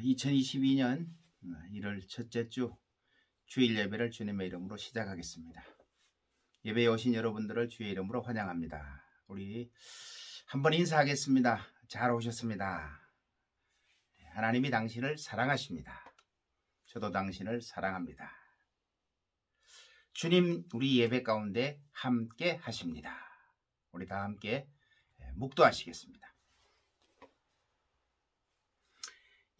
2022년 1월 첫째 주 주일 예배를 주님의 이름으로 시작하겠습니다. 예배에 오신 여러분들을 주의 이름으로 환영합니다. 우리 한번 인사하겠습니다. 잘 오셨습니다. 하나님이 당신을 사랑하십니다. 저도 당신을 사랑합니다. 주님 우리 예배 가운데 함께 하십니다. 우리 다 함께 묵도하시겠습니다.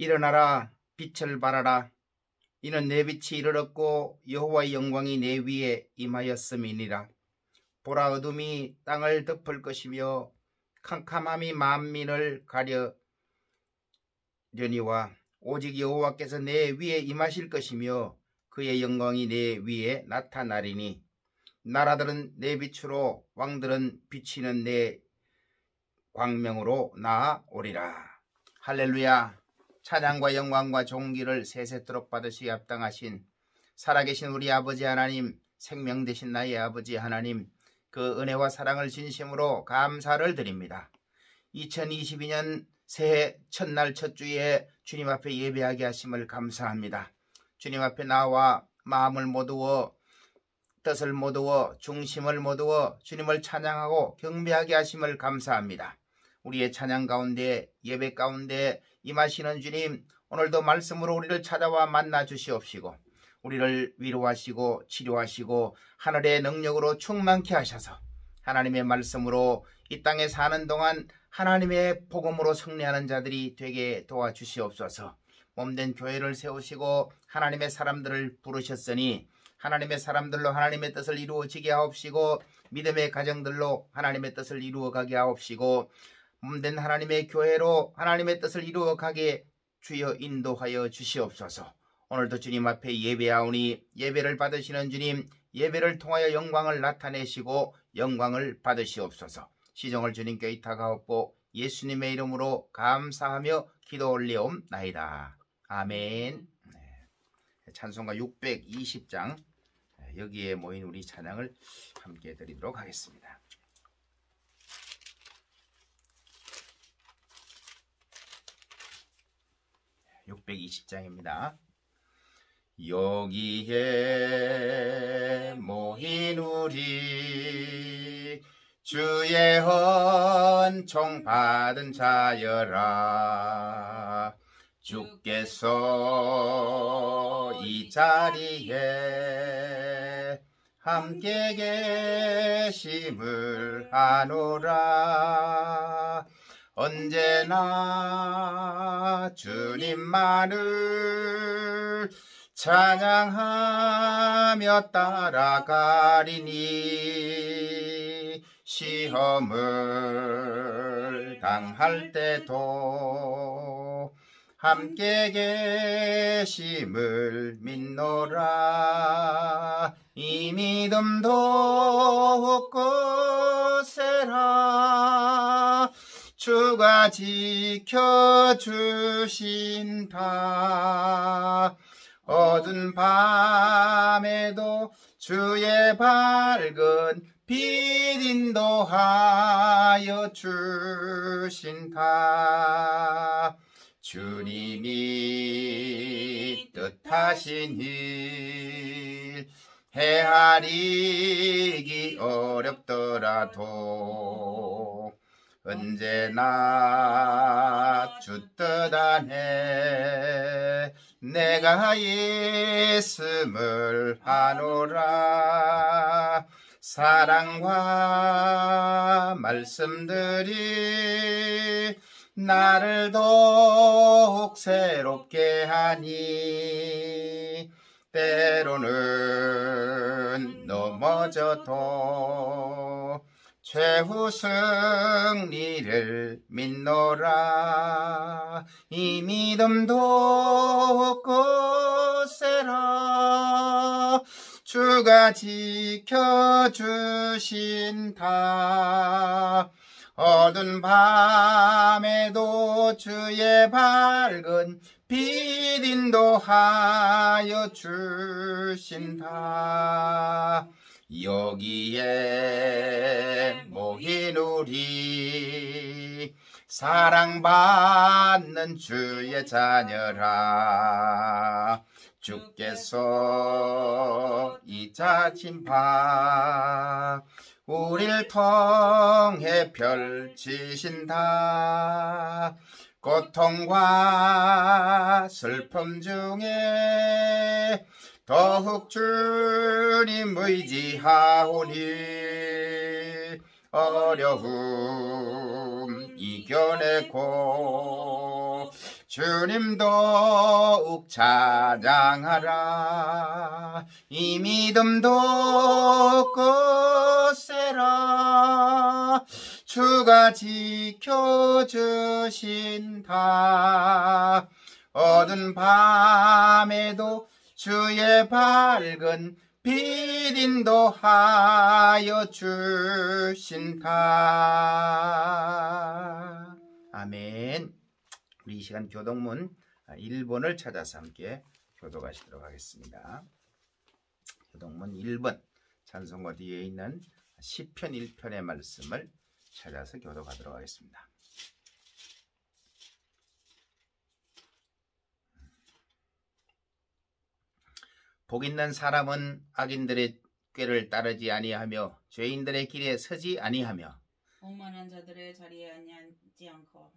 일어나라 빛을 발하라. 이는 내 빛이 이르렀고 여호와의 영광이 내 위에 임하였음이니라. 보라 어둠이 땅을 덮을 것이며 캄캄함이 만민을 가려려니와 오직 여호와께서 내 위에 임하실 것이며 그의 영광이 내 위에 나타나리니 나라들은 내 빛으로 왕들은 비치는 내 광명으로 나아오리라. 할렐루야. 찬양과 영광과 존귀를 세세토록 받으시기 합당하신 살아계신 우리 아버지 하나님, 생명 되신 나의 아버지 하나님, 그 은혜와 사랑을 진심으로 감사를 드립니다. 2022년 새해 첫날 첫 주에 주님 앞에 예배하게 하심을 감사합니다. 주님 앞에 나와 마음을 모두어 뜻을 모두어 중심을 모두어 주님을 찬양하고 경배하게 하심을 감사합니다. 우리의 찬양 가운데 예배 가운데 임하시는 주님, 오늘도 말씀으로 우리를 찾아와 만나 주시옵시고 우리를 위로하시고 치료하시고 하늘의 능력으로 충만케 하셔서 하나님의 말씀으로 이 땅에 사는 동안 하나님의 복음으로 승리하는 자들이 되게 도와주시옵소서. 몸된 교회를 세우시고 하나님의 사람들을 부르셨으니 하나님의 사람들로 하나님의 뜻을 이루어지게 하옵시고 믿음의 가정들로 하나님의 뜻을 이루어가게 하옵시고 몸된 하나님의 교회로 하나님의 뜻을 이루어가게 주여 인도하여 주시옵소서. 오늘도 주님 앞에 예배하오니 예배를 받으시는 주님, 예배를 통하여 영광을 나타내시고 영광을 받으시옵소서. 시종을 주님께 의탁하옵고 예수님의 이름으로 감사하며 기도 올리옵나이다. 아멘. 찬송가 620장 여기에 모인 우리 찬양을 함께 드리도록 하겠습니다. 620장입니다. 여기에 모인 우리 주의 은총 받은 자여라. 주께서 이 자리에 함께 계심을 아노라. 언제나 주님만을 찬양하며 따라가리니 시험을 당할 때도 함께 계심을 믿노라. 이 믿음도 굳세라. 주가 지켜주신다. 어두운 밤에도 주의 밝은 빛 인도하여 주신다. 주님이 뜻하신 일 헤아리기 어렵더라도 언제나 주 뜻 안에 내가 있음을 아노라. 사랑과 말씀들이 나를 더욱 새롭게 하니 때로는 넘어져도 최후 승리를 믿노라. 이 믿음도 굳세라. 주가 지켜주신다. 어두운 밤에도 주의 밝은 빛 인도하여 주신다. 여기에 모인 우리 사랑받는 주의 자녀라. 주께서 이 자진파 우릴 통해 펼치신다. 고통과 슬픔 중에 더욱 주님 의지하오니 어려움 이겨내고 주님 더욱 찬양하라. 이 믿음도 끝세라. 주가 지켜주신다. 어두운 밤에도 주의 밝은 빛 인도하여 주신다. 아멘. 우리 이 시간 교독문 1번을 찾아서 함께 교독하시도록 하겠습니다. 교독문 1번 찬송가 뒤에 있는 시편 1편의 말씀을 찾아서 교독하도록 하겠습니다. 복 있는 사람은 악인들의 꾀를 따르지 아니하며 죄인들의 길에 서지 아니하며 오만한 자들의 자리에 앉지 않고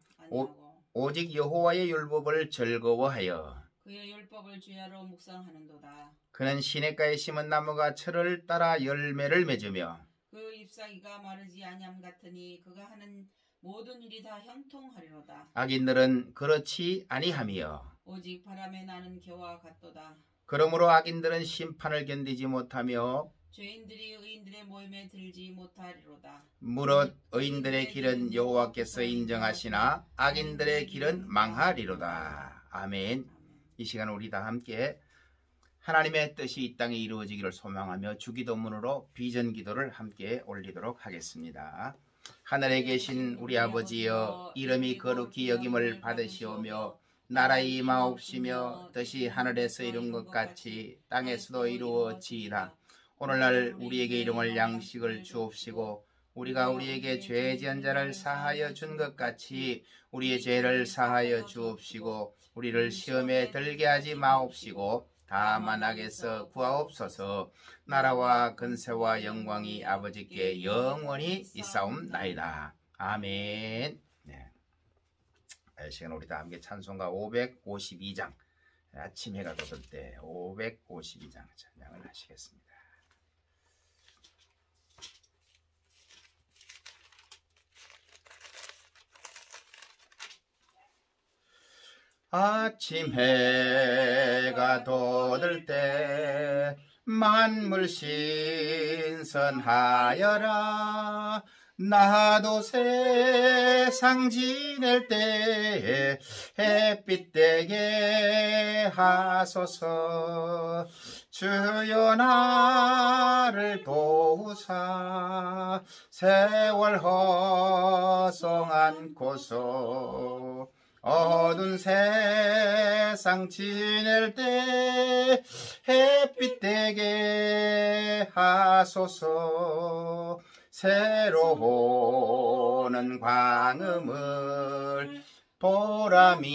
오직 여호와의 율법을 즐거워하여 그의 율법을 주야로 묵상하는도다. 그는 시냇가에 심은 나무가 철을 따라 열매를 맺으며 그 잎사귀가 마르지 아니함 같으니 그가 하는 모든 일이 다 형통하리로다. 악인들은 그렇지 아니하며 오직 바람에 나는 겨와 같도다. 그러므로 악인들은 심판을 견디지 못하며 죄인들이 의인들의 모임에 들지 못하리로다. 무릇 의인들의 길은 여호와께서 인정하시나 악인들의 길은 망하리로다. 아멘. 이 시간 우리 다 함께 하나님의 뜻이 이 땅에 이루어지기를 소망하며 주기도문으로 비전 기도를 함께 올리도록 하겠습니다. 하늘에 계신 우리 아버지여, 이름이 거룩히 여김을 받으시오며 나라의 임하옵시며 뜻이 하늘에서 이룬 것 같이 땅에서도 이루어지이다. 오늘날 우리에게 일용할 양식을 주옵시고 우리가 우리에게 죄 지은 자를 사하여 준 것 같이 우리의 죄를 사하여 주옵시고 우리를 시험에 들게 하지 마옵시고 다만 악에서 구하옵소서. 나라와 근세와 영광이 아버지께 영원히 있사옵나이다. 아멘. 네. 이 시간 우리 다 함께 찬송가 552장 아침 해가 돋을 때 552장 찬양을 하시겠습니다. 아침 해가 돋을 때 만물 신선하여라. 나도 세상 지낼 때 햇빛 되게 하소서. 주여 나를 도우사 세월 허송 않고서 어두운 세상 지낼 때 햇빛 되게 하소서. 새로 오는 광음을 보람있게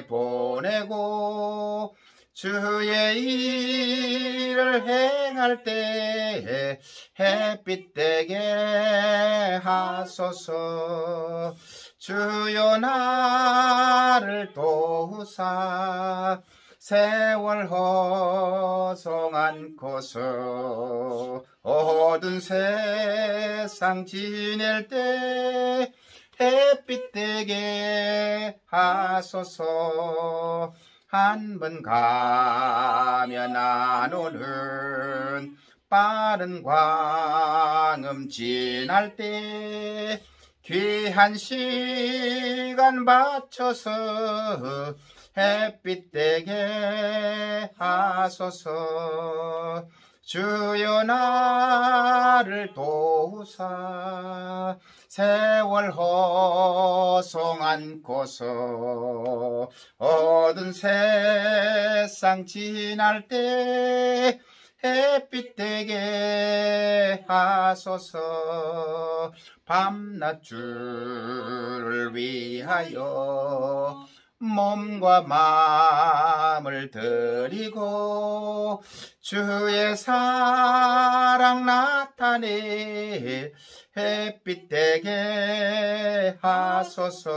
보내고 주의 일을 행할 때 햇빛 되게 하소서. 주여 나를 도우사 세월 허송 않고서 어두운 세상 지낼 때 햇빛 되게 하소서. 한 번 가면 안 오는 빠른 광음 지날 때 귀한 시간 맞춰서 햇빛 되게 하소서. 주여 나를 도우사 세월 허송 않고서 어두운 세상 지날 때 햇빛 되게 하소서. 밤낮주를 위하여 몸과 마음을 드리고 주의 사랑 나타내 햇빛 되게 하소서.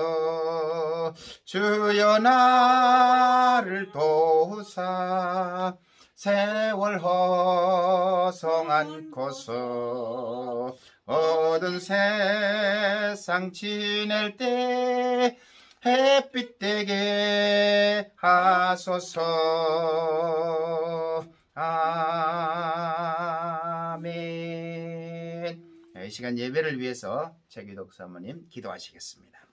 주여 나를 도우사 세월 허송 않고서 어두운 세상 지낼 때 햇빛 되게 하소서. 아멘. 이 시간 예배를 위해서 최기덕 사모님 기도하시겠습니다.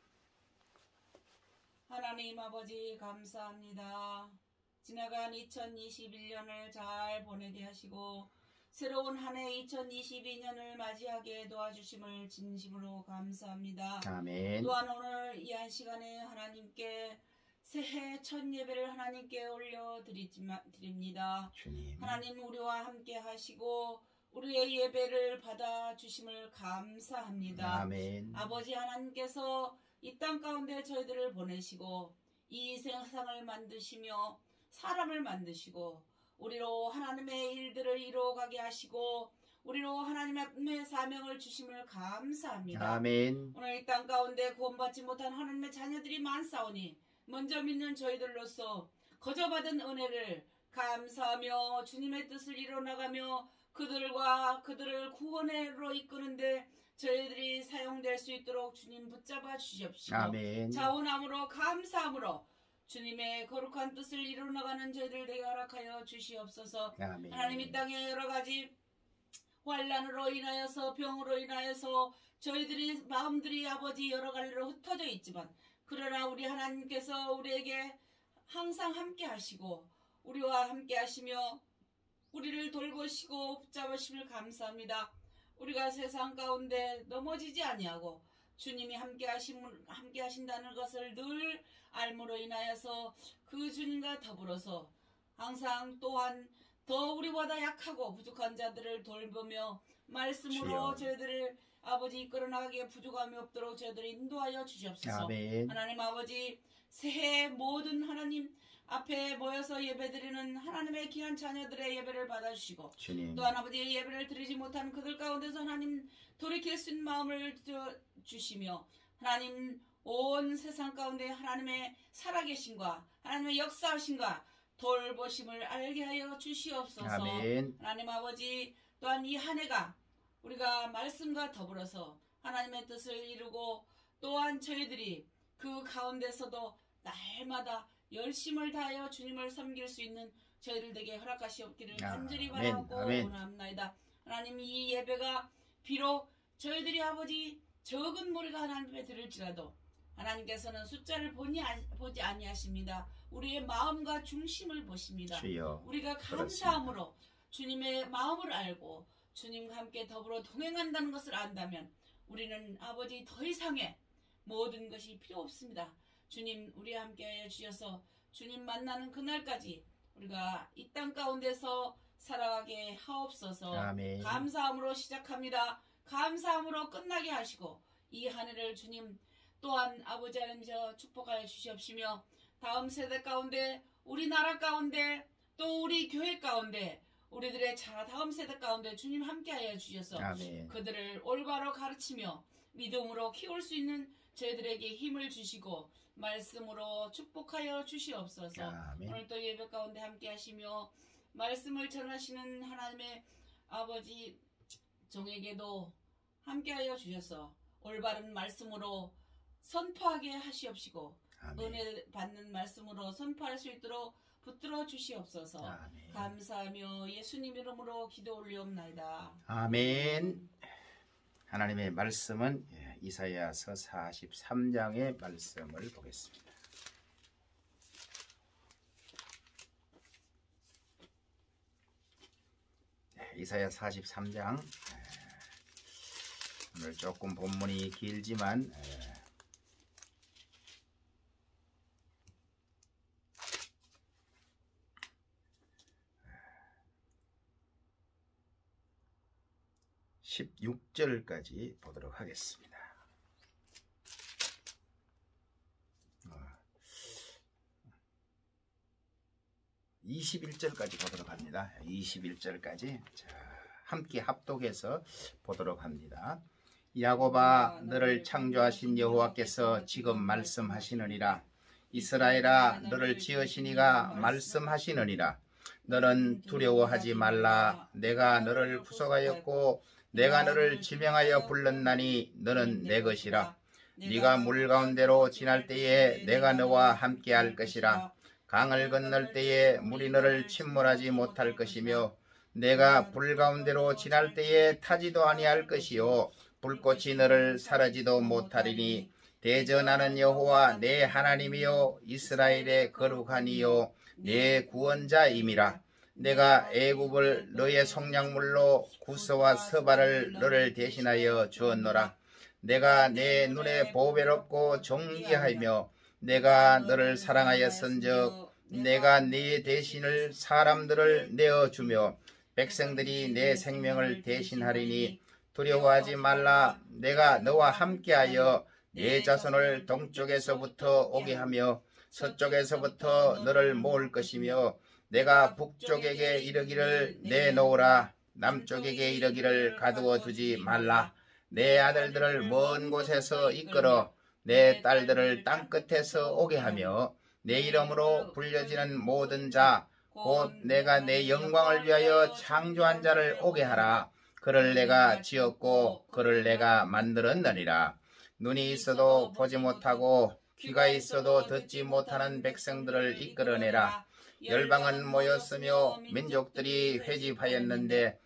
하나님 아버지 감사합니다. 지나간 2021년을 잘 보내게 하시고 새로운 한 해 2022년을 맞이하게 도와주심을 진심으로 감사합니다. 아멘. 또한 오늘 이 한 시간에 하나님께 새해 첫 예배를 하나님께 올려드립니다. 주님. 하나님 우리와 함께 하시고 우리의 예배를 받아주심을 감사합니다. 아멘. 아버지 하나님께서 이 땅 가운데 저희들을 보내시고 이 세상을 만드시며 사람을 만드시고 우리로 하나님의 일들을 이루어가게 하시고 우리로 하나님의 사명을 주심을 감사합니다. 아멘. 오늘 이 땅 가운데 구원받지 못한 하나님의 자녀들이 많사오니 먼저 믿는 저희들로서 거저받은 은혜를 감사하며 주님의 뜻을 이뤄나가며 그들을 구원으로 이끄는데 저희들이 사용될 수 있도록 주님 붙잡아 주십시오. 아멘. 자원함으로 감사함으로 주님의 거룩한 뜻을 이루어나가는 저희들 되게 허락하여 주시옵소서. 아멘. 하나님 이 땅에 여러 가지 환난으로 인하여서 병으로 인하여서 저희들이 마음들이 아버지 여러 갈래로 흩어져 있지만 그러나 우리 하나님께서 우리에게 항상 함께 하시고 우리와 함께 하시며 우리를 돌보시고 붙잡으심을 감사합니다. 우리가 세상 가운데 넘어지지 아니하고 주님이 함께 하신다는 것을 늘 알므로 인하여서 그 주님과 더불어서 항상 또한 더 우리보다 약하고 부족한 자들을 돌보며 말씀으로 저희들을 아버지 이끌어 나가기에 부족함이 없도록 저희들을 인도하여 주시옵소서. 아멘. 하나님 아버지 새해 모든 하나님 앞에 모여서 예배드리는 하나님의 귀한 자녀들의 예배를 받아주시고 주님. 또한 아버지의 예배를 드리지 못한 그들 가운데서 하나님 돌이킬 수 있는 마음을 주시며 하나님 온 세상 가운데 하나님의 살아계심과 하나님의 역사하심과 돌보심을 알게 하여 주시옵소서. 아멘. 하나님 아버지 또한 이 한 해가 우리가 말씀과 더불어서 하나님의 뜻을 이루고 또한 저희들이 그 가운데서도 날마다 열심을 다하여 주님을 섬길 수 있는 저희들 되게 허락하시옵기를 간절히 바라고 원합나이다. 하나님 이 예배가 비록 저희들이 아버지 적은 무리가 하나님 앞에 들을지라도 하나님께서는 숫자를 보지 아니하십니다. 우리의 마음과 중심을 보십니다. 주여, 우리가 감사함으로 주님의 마음을 알고 주님과 함께 더불어 동행한다는 것을 안다면 우리는 아버지 더 이상의 모든 것이 필요 없습니다. 주님 우리와 함께 해주셔서 주님 만나는 그날까지 우리가 이 땅 가운데서 살아가게 하옵소서. 아멘. 감사함으로 시작합니다. 감사함으로 끝나게 하시고 이 한 해를 주님 또한 아버지 하나님께서 축복하여 주시옵시며 다음 세대 가운데 우리나라 가운데 또 우리 교회 가운데 우리들의 다음 세대 가운데 주님 함께하여 주셔서 아멘. 그들을 올바로 가르치며 믿음으로 키울 수 있는 저희들에게 힘을 주시고 말씀으로 축복하여 주시옵소서. 아멘. 오늘 또 예배 가운데 함께 하시며 말씀을 전하시는 하나님의 아버지 종에게도 함께하여 주셔서 올바른 말씀으로 선포하게 하시옵시고 아멘. 은혜 받는 말씀으로 선포할 수 있도록 붙들어 주시옵소서. 아멘. 감사하며 예수님 이름으로 기도 올리옵나이다. 아멘. 하나님의 말씀은 이사야서 43장의 말씀을 보겠습니다. 이사야 43장 오늘 조금 본문이 길지만 16절까지 보도록 하겠습니다. 21절까지 보도록 합니다. 21절까지 함께 합독해서 보도록 합니다. 야곱아, 너를 창조하신 여호와께서 지금 말씀하시느니라. 이스라엘아, 너를 지으신 이가 말씀하시느니라. 너는 두려워하지 말라. 내가 너를 구속하였고 내가 너를 지명하여 불렀나니 너는 내 것이라. 네가 물 가운데로 지날 때에 내가 너와 함께할 것이라. 강을 건널 때에 물이 너를 침몰하지 못할 것이며 내가 불 가운데로 지날 때에 타지도 아니할 것이요 불꽃이 너를 사르지도 못하리니 대전하는 여호와 내 하나님이요 이스라엘의 거룩한 이요 내 구원자임이라. 내가 애굽을 너의 속량물로 구스와 서발을 너를 대신하여 주었노라. 내가 내 눈에 보배롭고 존귀하며 내가 너를 사랑하였은즉 내가 네 대신을 사람들을 내어주며 백성들이 내 생명을 대신하리니 두려워하지 말라. 내가 너와 함께하여 내 자손을 동쪽에서부터 오게 하며 서쪽에서부터 너를 모을 것이며 내가 북쪽에게 이르기를 내놓으라. 남쪽에게 이르기를 가두어 두지 말라. 내 아들들을 먼 곳에서 이끌어 내 딸들을 땅끝에서 오게 하며 내 이름으로 불려지는 모든 자 곧 내가 내 영광을 위하여 창조한 자를 오게 하라. 그를 내가 지었고 그를 내가 만들었느니라. 눈이 있어도 보지 못하고 귀가 있어도 듣지 못하는 백성들을 이끌어내라. 열방은 모였으며 민족들이 회집하였는데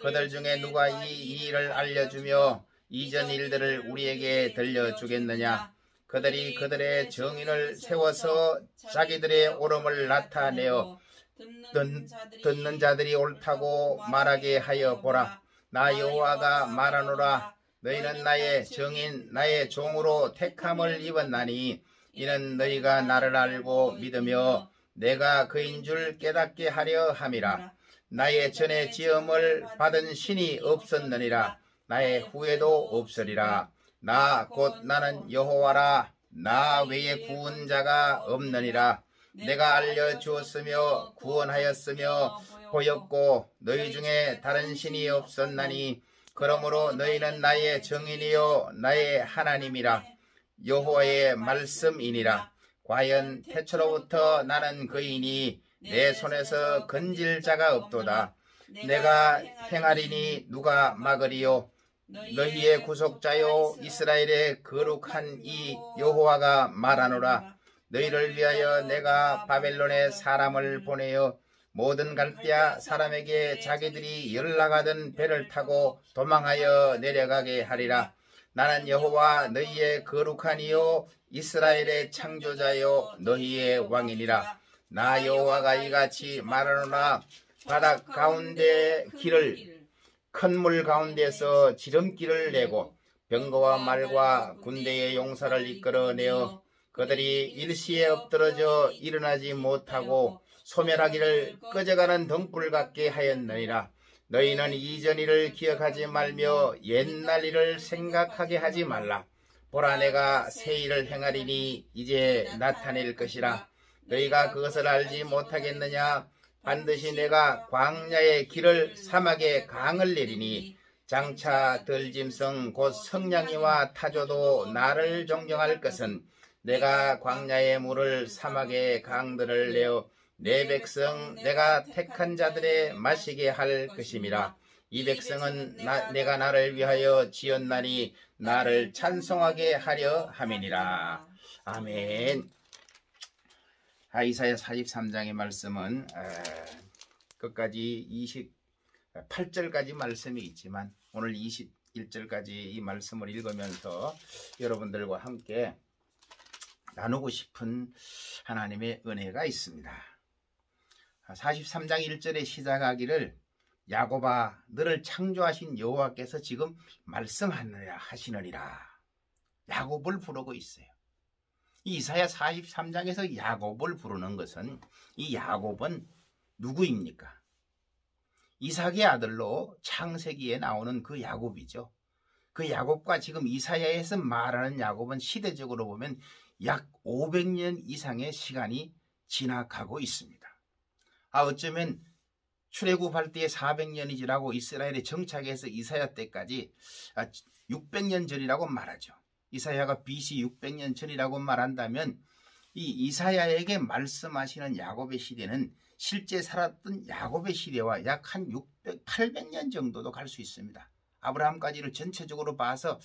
그들 중에 누가 이 일을 알려주며 이전 일들을 우리에게 들려주겠느냐. 그들이 그들의 정인을 세워서 자기들의 옳음을 나타내어 듣는 자들이 옳다고 말하게 하여 보라. 나 여호와가 말하노라. 너희는 나의 정인 나의 종으로 택함을 입었나니 이는 너희가 나를 알고 믿으며 내가 그인 줄 깨닫게 하려 함이라. 나의 전에 지음을 받은 신이 없었느니라. 나의 후에도 없으리라. 나 곧 나는 여호와라. 나 외에 구원자가 없느니라. 내가 알려주었으며 구원하였으며 보였고 너희 중에 다른 신이 없었나니 그러므로 너희는 나의 정인이요 나의 하나님이라. 여호와의 말씀이니라. 과연 태초로부터 나는 그이니 내 손에서 건질 자가 없도다. 내가 행하리니 누가 막으리요. 너희의 구속자요 이스라엘의 거룩한 이 여호와가 말하노라. 너희를 위하여 내가 바벨론에 사람을 보내어 모든 갈대아 사람에게 자기들이 연락하던 배를 타고 도망하여 내려가게 하리라. 나는 여호와 너희의 거룩한 이요 이스라엘의 창조자요 너희의 왕이니라. 나 여호와가 이같이 말하노라. 바닥 가운데 길을 큰 물 가운데서 지름길을 내고 병거와 말과 군대의 용사를 이끌어내어 그들이 일시에 엎드러져 일어나지 못하고 소멸하기를 꺼져가는 등불 같게 하였느니라. 너희는 이전 일을 기억하지 말며 옛날 일을 생각하게 하지 말라. 보라, 내가 새 일을 행하리니 이제 나타낼 것이라. 너희가 그것을 알지 못하겠느냐. 반드시 내가 광야의 길을 사막의 강을 내리니 장차 들짐승 곧 성냥이와 타조도 나를 존경할 것은 내가 광야의 물을 사막의 강들을 내어 내 백성 내가 택한 자들의 마시게 할 것임이라. 이 백성은 내가 나를 위하여 지었나니 나를 찬송하게 하려 함이니라. 아멘. 이사야 43장의 말씀은 끝까지 28절까지 말씀이 있지만 오늘 21절까지 이 말씀을 읽으면서 여러분들과 함께 나누고 싶은 하나님의 은혜가 있습니다. 43장 1절에 시작하기를 야곱아 너를 창조하신 여호와께서 지금 말씀하시느니라. 야곱을 부르고 있어요. 이사야 43장에서 야곱을 부르는 것은 이 야곱은 누구입니까? 이삭의 아들로 창세기에 나오는 그 야곱이죠. 그 야곱과 지금 이사야에서 말하는 야곱은 시대적으로 보면 약 500년 이상의 시간이 지나가고 있습니다. 어쩌면 출애굽할 때에 400년이 지나고 이스라엘에 정착해서 이사야 때까지 600년 전이라고 말하죠. 이사야가 BC 600년 전이라고 말한다면 이 이사야에게 말씀하시는 야곱의 시대는 실제 살았던 야곱의 시대와 약 한 800년 정도도 갈 수 있습니다. 아브라함까지를 전체적으로 봐서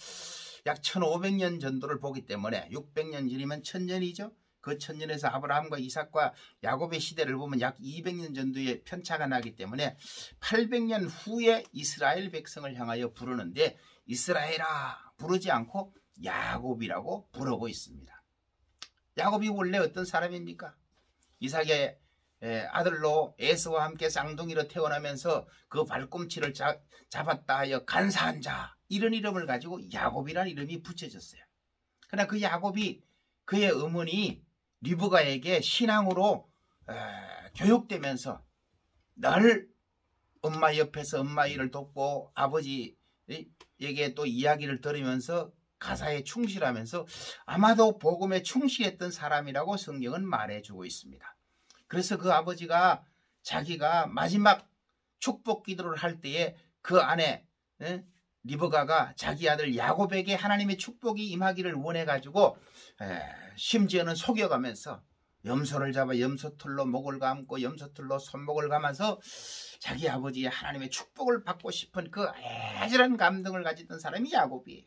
약 1500년 전도를 보기 때문에 600년 전이면 1000년이죠. 그 1000년에서 아브라함과 이삭과 야곱의 시대를 보면 약 200년 정도의 편차가 나기 때문에 800년 후에 이스라엘 백성을 향하여 부르는데 이스라엘아 부르지 않고 야곱이라고 부르고 있습니다. 야곱이 원래 어떤 사람입니까? 이삭의 아들로 에서와 함께 쌍둥이로 태어나면서 그 발꿈치를 잡았다 하여 간사한 자, 이런 이름을 가지고 야곱이라는 이름이 붙여졌어요. 그러나 그 야곱이 그의 어머니 리브가에게 신앙으로 교육되면서 늘 엄마 옆에서 엄마 일을 돕고 아버지에게 또 이야기를 들으면서 가사에 충실하면서 아마도 복음에 충실했던 사람이라고 성경은 말해주고 있습니다. 그래서 그 아버지가 자기가 마지막 축복 기도를 할 때에 그 안에 리브가가 자기 아들 야곱에게 하나님의 축복이 임하기를 원해가지고 심지어는 속여가면서 염소를 잡아 염소털로 목을 감고 염소털로 손목을 감아서 자기 아버지의 하나님의 축복을 받고 싶은 그 애절한 감동을 가졌던 사람이 야곱이에요.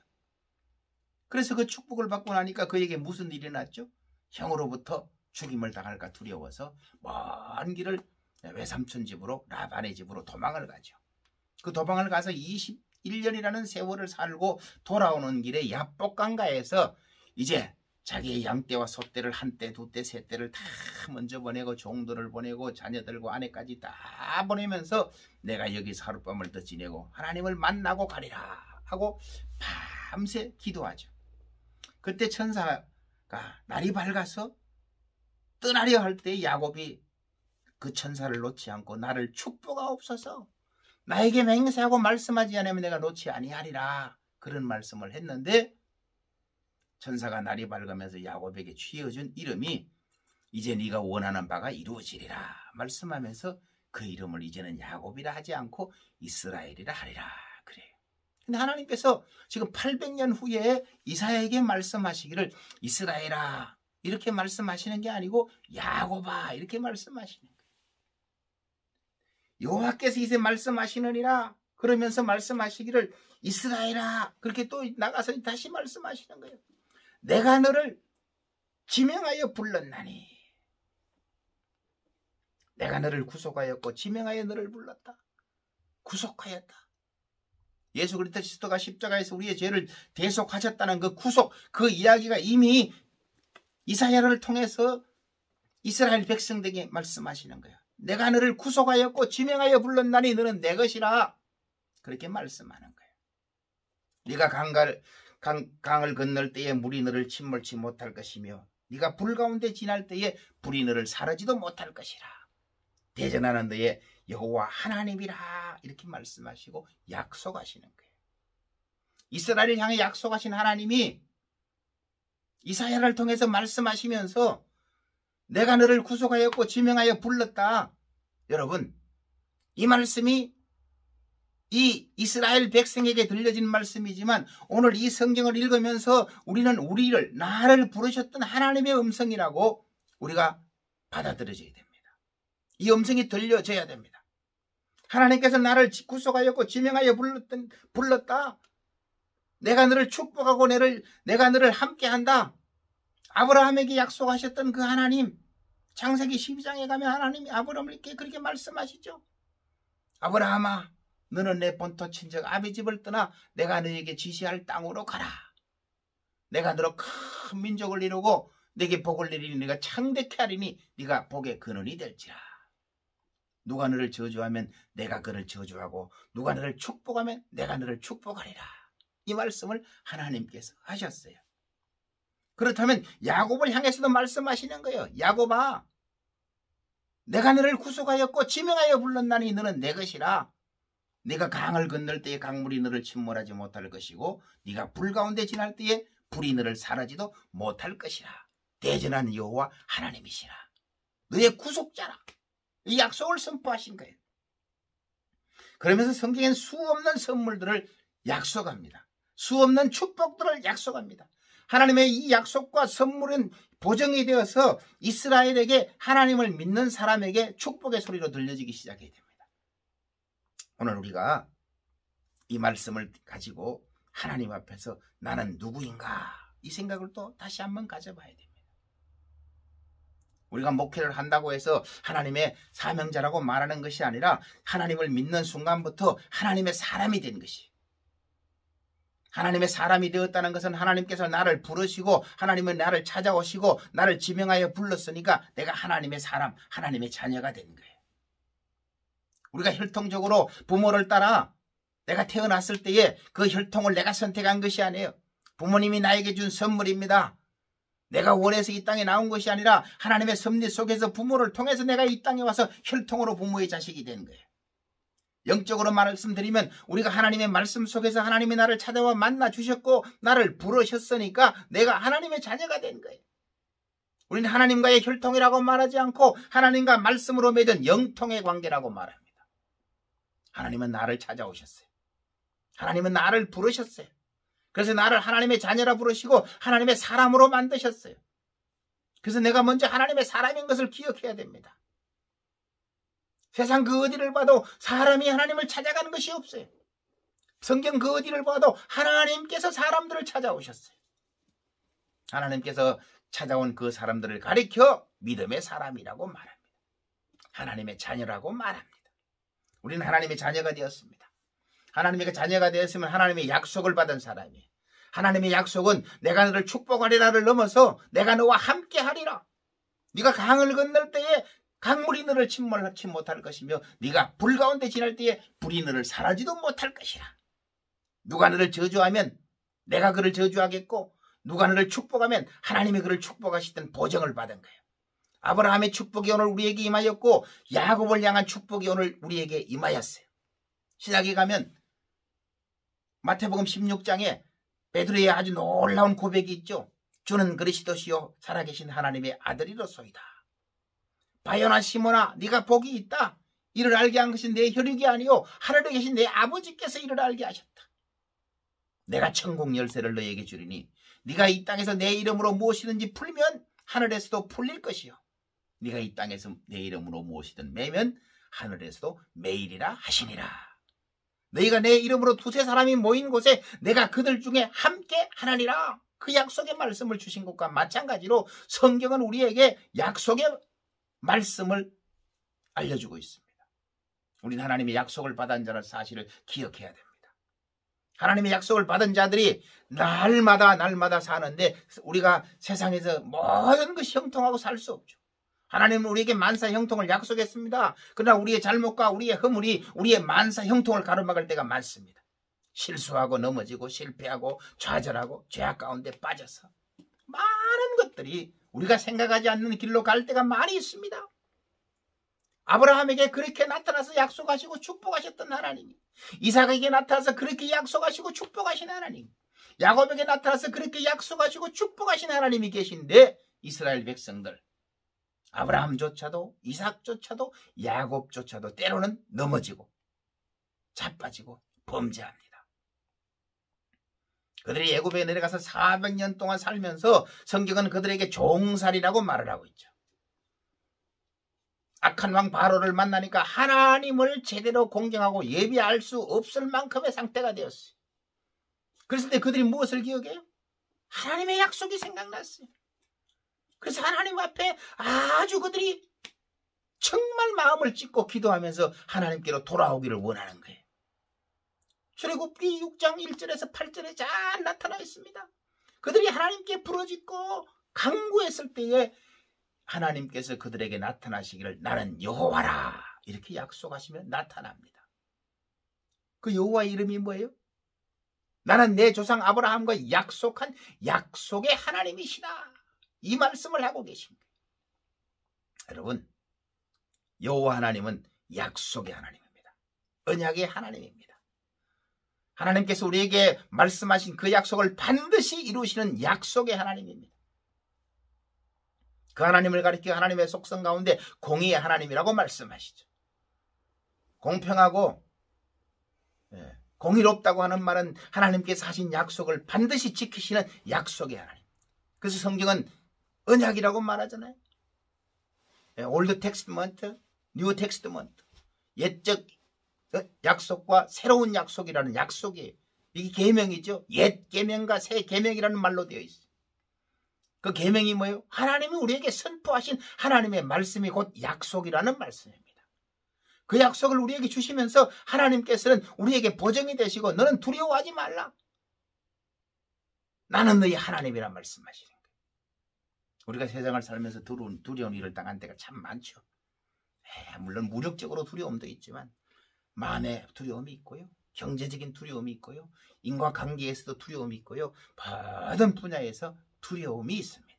그래서 그 축복을 받고 나니까 그에게 무슨 일이 났죠? 형으로부터 죽임을 당할까 두려워서 먼 길을 외삼촌 집으로 라반의 집으로 도망을 가죠. 그 도망을 가서 21년이라는 세월을 살고 돌아오는 길에 야복강가에서 이제 자기의 양떼와 소떼를 한 떼, 두 떼, 세 떼를 다 먼저 보내고 종들을 보내고 자녀들과 아내까지 다 보내면서 내가 여기서 하룻밤을 더 지내고 하나님을 만나고 가리라 하고 밤새 기도하죠. 그때 천사가 날이 밝아서 떠나려 할 때 야곱이 그 천사를 놓지 않고 나를 축복하옵소서, 나에게 맹세하고 말씀하지 않으면 내가 놓지 아니하리라, 그런 말씀을 했는데 천사가 날이 밝으면서 야곱에게 쥐어준 이름이 이제 네가 원하는 바가 이루어지리라 말씀하면서 그 이름을 이제는 야곱이라 하지 않고 이스라엘이라 하리라 그래요. 근데 하나님께서 지금 800년 후에 이사야에게 말씀하시기를 이스라엘아 이렇게 말씀하시는 게 아니고 야곱아 이렇게 말씀하시는 거예요. 여호와께서 이제 말씀하시느니라 그러면서 말씀하시기를 이스라엘아 그렇게 또 나가서 다시 말씀하시는 거예요. 내가 너를 지명하여 불렀나니, 내가 너를 구속하였고 지명하여 너를 불렀다. 구속하였다. 예수 그리스도가 십자가에서 우리의 죄를 대속하셨다는 그 구속, 그 이야기가 이미 이사야를 통해서 이스라엘 백성들에게 말씀하시는 거야. 내가 너를 구속하였고 지명하여 불렀나니 너는 내 것이라, 그렇게 말씀하는 거예요. 네가 강을 건널 때에 물이 너를 침몰치 못할 것이며 네가 불 가운데 지날 때에 불이 너를 사르지도 못할 것이라. 대전하는 너의 여호와 하나님이라 이렇게 말씀하시고 약속하시는 거예요. 이스라엘을 향해 약속하신 하나님이 이사야를 통해서 말씀하시면서 내가 너를 구속하였고 지명하여 불렀다. 여러분, 이 말씀이 이 이스라엘 백성에게 들려진 말씀이지만 오늘 이 성경을 읽으면서 우리는 나를 부르셨던 하나님의 음성이라고 우리가 받아들여져야 됩니다. 이 음성이 들려져야 됩니다. 하나님께서 나를 구속하였고 지명하여 불렀다. 내가 너를 축복하고 내가 너를 함께한다. 아브라함에게 약속하셨던 그 하나님, 창세기 12장에 가면 하나님이 아브라함에게 그렇게 말씀하시죠. 아브라함아, 너는 내 본토 친척 아비 집을 떠나 내가 너에게 지시할 땅으로 가라. 내가 너로 큰 민족을 이루고 내게 복을 내리니 네가 창대케 하리니 네가 복의 근원이 될지라. 누가 너를 저주하면 내가 그를 저주하고 누가 너를 축복하면 내가 너를 축복하리라. 이 말씀을 하나님께서 하셨어요. 그렇다면 야곱을 향해서도 말씀하시는 거예요. 야곱아, 내가 너를 구속하였고 지명하여 불렀나니 너는 내 것이라. 네가 강을 건널 때에 강물이 너를 침몰하지 못할 것이고 네가 불 가운데 지날 때에 불이 너를 사라지도 못할 것이라. 대전한 여호와 하나님이시라. 너의 구속자라. 이 약속을 선포하신 거예요. 그러면서 성경엔 수없는 선물들을 약속합니다. 수없는 축복들을 약속합니다. 하나님의 이 약속과 선물은 보정이 되어서 이스라엘에게, 하나님을 믿는 사람에게 축복의 소리로 들려지기 시작해야 됩니다. 오늘 우리가 이 말씀을 가지고 하나님 앞에서 나는 누구인가, 이 생각을 또 다시 한번 가져봐야 됩니다. 우리가 목회를 한다고 해서 하나님의 사명자라고 말하는 것이 아니라 하나님을 믿는 순간부터 하나님의 사람이 된 것이, 하나님의 사람이 되었다는 것은 하나님께서 나를 부르시고 하나님은 나를 찾아오시고 나를 지명하여 불렀으니까 내가 하나님의 사람, 하나님의 자녀가 된 거예요. 우리가 혈통적으로 부모를 따라 내가 태어났을 때에 그 혈통을 내가 선택한 것이 아니에요. 부모님이 나에게 준 선물입니다. 내가 원해서 이 땅에 나온 것이 아니라 하나님의 섭리 속에서 부모를 통해서 내가 이 땅에 와서 혈통으로 부모의 자식이 된 거예요. 영적으로 말씀드리면 우리가 하나님의 말씀 속에서 하나님이 나를 찾아와 만나 주셨고 나를 부르셨으니까 내가 하나님의 자녀가 된 거예요. 우리는 하나님과의 혈통이라고 말하지 않고 하나님과 말씀으로 맺은 영통의 관계라고 말합니다. 하나님은 나를 찾아오셨어요. 하나님은 나를 부르셨어요. 그래서 나를 하나님의 자녀라 부르시고 하나님의 사람으로 만드셨어요. 그래서 내가 먼저 하나님의 사람인 것을 기억해야 됩니다. 세상 그 어디를 봐도 사람이 하나님을 찾아가는 것이 없어요. 성경 그 어디를 봐도 하나님께서 사람들을 찾아오셨어요. 하나님께서 찾아온 그 사람들을 가리켜 믿음의 사람이라고 말합니다. 하나님의 자녀라고 말합니다. 우리는 하나님의 자녀가 되었습니다. 하나님의 자녀가 되었으면 하나님의 약속을 받은 사람이에요. 하나님의 약속은 내가 너를 축복하리라를 넘어서 내가 너와 함께 하리라. 네가 강을 건널 때에 강물이 너를 침몰하지 못할 것이며 네가 불 가운데 지날 때에 불이 너를 사라지도 못할 것이라. 누가 너를 저주하면 내가 그를 저주하겠고 누가 너를 축복하면 하나님이 그를 축복하시던 보증을 받은 거예요. 아브라함의 축복이 오늘 우리에게 임하였고 야곱을 향한 축복이 오늘 우리에게 임하였어요. 신약에 가면 마태복음 16장에 베드로의 아주 놀라운 고백이 있죠. 주는 그리스도시요 살아계신 하나님의 아들이로소이다. 바요나 시몬아 네가 복이 있다. 이를 알게 한 것이 내 혈육이 아니요 하늘에 계신 내 아버지께서 이를 알게 하셨다. 내가 천국 열쇠를 너에게 주리니 네가 이 땅에서 내 이름으로 무엇이든지 풀면 하늘에서도 풀릴 것이요 네가 이 땅에서 내 이름으로 무엇이든 매면 하늘에서도 매이리라 하시니라. 너희가 내 이름으로 두세 사람이 모인 곳에 내가 그들 중에 함께 하나니라. 그 약속의 말씀을 주신 것과 마찬가지로 성경은 우리에게 약속의 말씀을 알려주고 있습니다. 우리는 하나님의 약속을 받은 자를 사실을 기억해야 됩니다. 하나님의 약속을 받은 자들이 날마다 사는데 우리가 세상에서 모든 것이 형통하고 살 수 없죠. 하나님은 우리에게 만사 형통을 약속했습니다. 그러나 우리의 잘못과 우리의 허물이 우리의 만사 형통을 가로막을 때가 많습니다. 실수하고 넘어지고 실패하고 좌절하고 죄악 가운데 빠져서 많은 것들이 우리가 생각하지 않는 길로 갈 때가 많이 있습니다. 아브라함에게 그렇게 나타나서 약속하시고 축복하셨던 하나님, 이삭에게 나타나서 그렇게 약속하시고 축복하신 하나님, 야곱에게 나타나서 그렇게 약속하시고 축복하신 하나님이 계신데 이스라엘 백성들, 아브라함조차도 이삭조차도 야곱조차도 때로는 넘어지고 자빠지고 범죄합니다. 그들이 애굽에 내려가서 400년 동안 살면서 성경은 그들에게 종살이라고 말을 하고 있죠. 악한 왕 바로를 만나니까 하나님을 제대로 공경하고 예비할 수 없을 만큼의 상태가 되었어요. 그랬을 때 그들이 무엇을 기억해요? 하나님의 약속이 생각났어요. 그래서 하나님 앞에 아주 그들이 정말 마음을 찢고 기도하면서 하나님께로 돌아오기를 원하는 거예요. 출애굽기 6장 1절에서 8절에 잘 나타나 있습니다. 그들이 하나님께 부르짖고 간구했을 때에 하나님께서 그들에게 나타나시기를 나는 여호와라 이렇게 약속하시며 나타납니다. 그 여호와의 이름이 뭐예요? 나는 내 조상 아브라함과 약속한 약속의 하나님이시다. 이 말씀을 하고 계십니다. 여러분, 여호와 하나님은 약속의 하나님입니다. 언약의 하나님입니다. 하나님께서 우리에게 말씀하신 그 약속을 반드시 이루시는 약속의 하나님입니다. 그 하나님을 가리켜 하나님의 속성 가운데 공의의 하나님이라고 말씀하시죠. 공평하고 공의롭다고 하는 말은 하나님께서 하신 약속을 반드시 지키시는 약속의 하나님. 그래서 성경은 언약이라고 말하잖아요. 올드 텍스트먼트, 뉴 텍스트먼트. 옛적 약속과 새로운 약속이라는 약속이에요. 이게 계명이죠. 옛 계명과 새 계명이라는 말로 되어 있어요. 그 계명이 뭐예요? 하나님이 우리에게 선포하신 하나님의 말씀이 곧 약속이라는 말씀입니다. 그 약속을 우리에게 주시면서 하나님께서는 우리에게 보증이 되시고 너는 두려워하지 말라. 나는 너희 하나님이란 말씀하시는 거예요. 우리가 세상을 살면서 두려운 일을 당한 때가 참 많죠. 물론 무력적으로 두려움도 있지만 마음의 두려움이 있고요. 경제적인 두려움이 있고요. 인과관계에서도 두려움이 있고요. 모든 분야에서 두려움이 있습니다.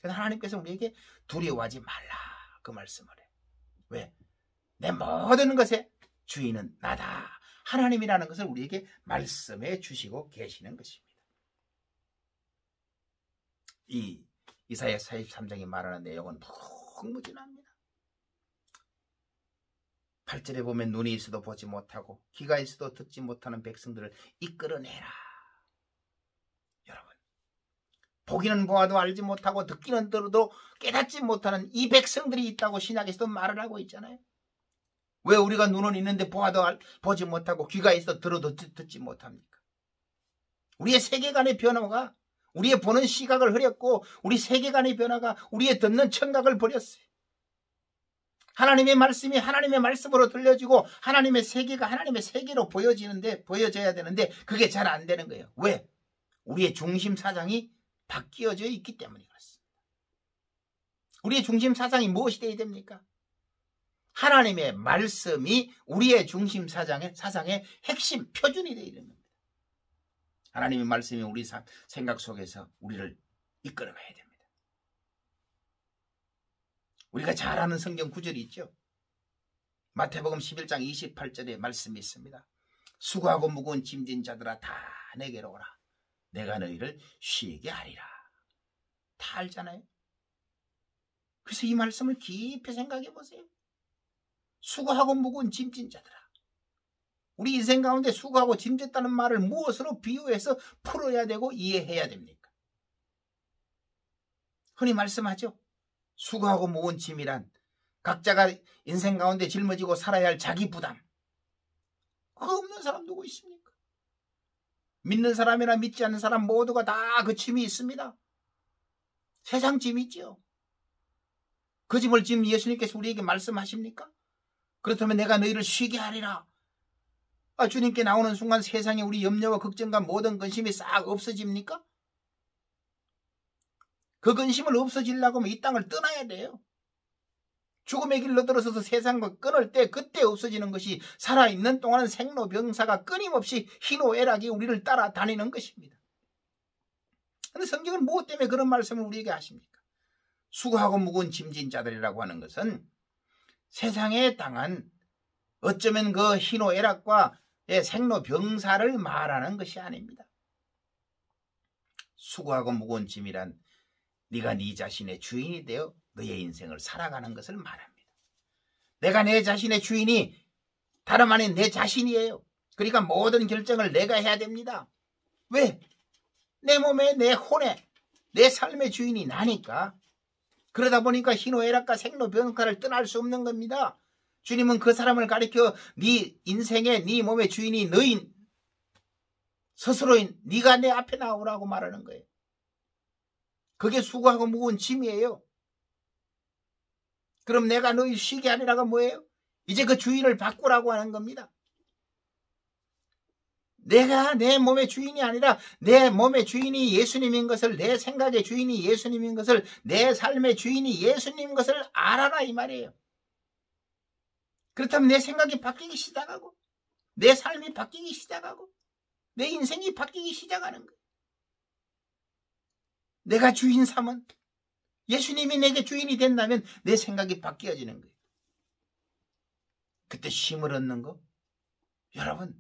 그래서 하나님께서 우리에게 두려워하지 말라 그 말씀을 해요. 왜? 내 모든 것의 주인은 나다. 하나님이라는 것을 우리에게 말씀해 주시고 계시는 것입니다. 이 이사야 43장이 말하는 내용은 무궁무진합니다. 8절에 보면 눈이 있어도 보지 못하고 귀가 있어도 듣지 못하는 백성들을 이끌어내라. 여러분, 보기는 보아도 알지 못하고 듣기는 들어도 깨닫지 못하는 이 백성들이 있다고 신약에서도 말을 하고 있잖아요. 왜 우리가 눈은 있는데 보지 못하고 귀가 있어도 들어도 듣지 못합니까? 우리의 세계관의 변화가 우리의 보는 시각을 흐렸고 우리 세계관의 변화가 우리의 듣는 청각을 버렸어요. 하나님의 말씀이 하나님의 말씀으로 들려지고 하나님의 세계가 하나님의 세계로 보여져야 되는데 그게 잘 안 되는 거예요. 왜? 우리의 중심 사상이 바뀌어져 있기 때문에 그렇습니다. 우리의 중심 사상이 무엇이 되어야 됩니까? 하나님의 말씀이 우리의 중심 사상의 핵심 표준이 되어야 됩니다. 하나님의 말씀이 우리 생각 속에서 우리를 이끌어가야 됩니다. 우리가 잘 아는 성경 구절이 있죠. 마태복음 11장 28절에 말씀이 있습니다. 수고하고 무거운 짐진 자들아 다 내게로 오라. 내가 너희를 쉬게 하리라. 다 알잖아요. 그래서 이 말씀을 깊이 생각해 보세요. 수고하고 무거운 짐진 자들아. 우리 인생 가운데 수고하고 짐졌다는 말을 무엇으로 비유해서 풀어야 되고 이해해야 됩니까? 흔히 말씀하죠. 수고하고 무거운 짐이란 각자가 인생 가운데 짊어지고 살아야 할 자기 부담. 그거 없는 사람 누구 있습니까? 믿는 사람이나 믿지 않는 사람 모두가 다 그 짐이 있습니다. 세상 짐이 있죠. 그 짐을 지금 예수님께서 우리에게 말씀하십니까? 그렇다면 내가 너희를 쉬게 하리라. 주님께 나오는 순간 세상에 우리 염려와 걱정과 모든 근심이 싹 없어집니까? 그 근심을 없어지려고 하면 이 땅을 떠나야 돼요. 죽음의 길로 들어서서 세상과 끊을 때 그때 없어지는 것이 살아있는 동안은 생로병사가 끊임없이 희노애락이 우리를 따라다니는 것입니다. 그런데 성경은 무엇 때문에 그런 말씀을 우리에게 하십니까? 수고하고 무거운 짐진 자들이라고 하는 것은 세상에 당한 어쩌면 그 희노애락과 생로병사를 말하는 것이 아닙니다. 수고하고 무거운 짐이란 네가 네 자신의 주인이 되어 너의 인생을 살아가는 것을 말합니다. 내가 내 자신의 주인이 다름 아닌 내 자신이에요. 그러니까 모든 결정을 내가 해야 됩니다. 왜? 내 몸에 내 혼에 내 삶의 주인이 나니까. 그러다 보니까 희노애락과 생로병사를 떠날 수 없는 겁니다. 주님은 그 사람을 가리켜 네 인생의 네 몸의 주인이 너인 스스로인 네가 내 앞에 나오라고 말하는 거예요. 그게 수고하고 무거운 짐이에요. 그럼 내가 너희 쉬게 하리라가 뭐예요? 이제 그 주인을 바꾸라고 하는 겁니다. 내가 내 몸의 주인이 아니라 내 몸의 주인이 예수님인 것을, 내 생각의 주인이 예수님인 것을, 내 삶의 주인이 예수님인 것을 알아라 이 말이에요. 그렇다면 내 생각이 바뀌기 시작하고 내 삶이 바뀌기 시작하고 내 인생이 바뀌기 시작하는 거예요. 내가 주인 삼은 예수님이 내게 주인이 된다면 내 생각이 바뀌어지는 거예요. 그때 쉼을 얻는 거, 여러분,